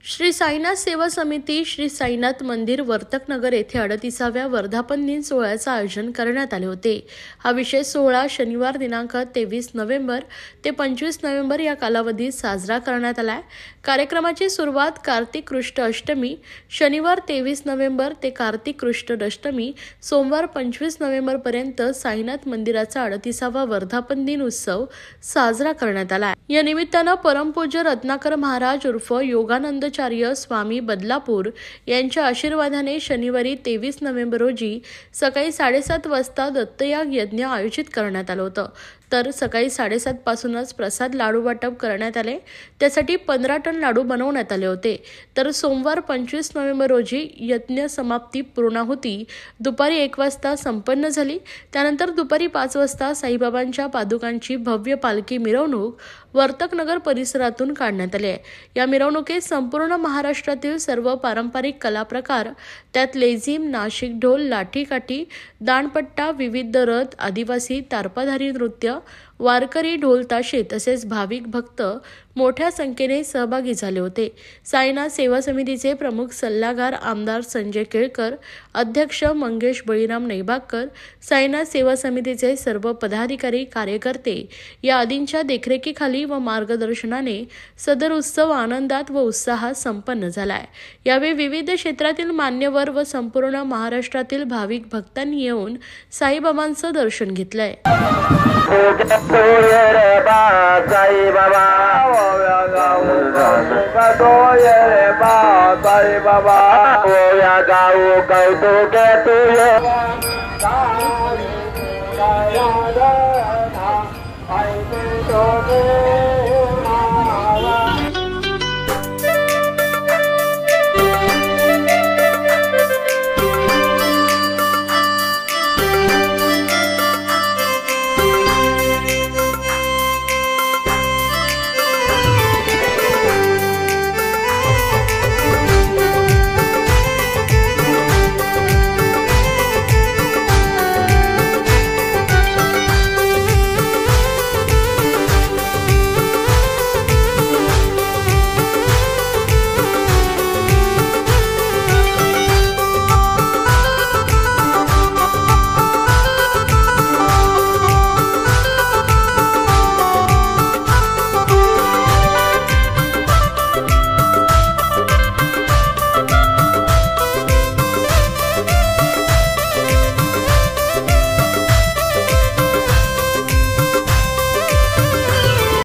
श्री साईनाथ सेवा समिती श्री साईनाथ मंदिर वर्तकनगर येथे 38व्या वर्धापन दिन सोहळ्याचे आयोजन करण्यात आले होते। हा विशेष सोहळा शनिवार दिनांक 23 नोव्हेंबर ते 25 नोव्हेंबर या कालावधीत साजरा करण्यात आला। कार्यक्रमाची सुरुवात कार्तिक कृष्ण अष्टमी शनिवार 23 नोव्हेंबर ते कार्तिक कृष्ण अष्टमी सोमवार 25 नोव्हेंबर पर्यंत साईनाथ मंदिराचा 38वा वर्धापन दिन उत्सव साजरा करण्यात आला। या निमित्ताने परमपूज्य रत्नाकर महाराज उर्फ योगानंदाचार्य स्वामी बदलापूर यांच्या आशीर्वादाने शनिवारी 23 नोव्हेंबर रोजी सकाळी 7:30 वाजता दत्तयाग यज्ञ आयोजित करण्यात आलं होतं। तर सकाळी 7:30 पासूनच प्रसाद लाडू वाटप करण्यात आले। त्यासाठी 15 टन लाडू बनवण्यात आले होते। तर सोमवार 25 नोव्हेंबर रोजी यज्ञ समाप्ती पूर्णाहुती दुपारी 1 वाजता संपन्न झाली। त्यानंतर दुपारी 5 वाजता साईबाबांच्या पादुकांची भव्य पालखी मिरवणूक वर्तकनगर परिसरातून काढण्यात आली आहे। या मिरवणुकीत संपूर्ण महाराष्ट्रातील सर्व पारंपरिक कला प्रकार, त्यात लेझिम, नाशिक ढोल, लाठीकाठी, दांडपट्टा, विविध रथ, आदिवासी, तारपाधारी नृत्य, वारकरी, ढोल ताशे तसेच भाविक भक्त मोठ्या संख्येने सहभागी झाले होते। साईनाथ सेवा समितीचे प्रमुख सल्लागार आमदार संजय केळकर, अध्यक्ष मंगेश बळीराम नैबागकर, साईनाथ सेवा समितीचे सर्व पदाधिकारी, कार्यकर्ते या आदींच्या देखरेखीखाली व मार्गदर्शनाने सदर उत्सव आनंदात व उत्साहात संपन्न झालाय। यावेळी विविध क्षेत्रातील मान्यवर व संपूर्ण महाराष्ट्रातील भाविक भक्तांनी येऊन साईबाबांचं दर्शन घेतलंय। Baba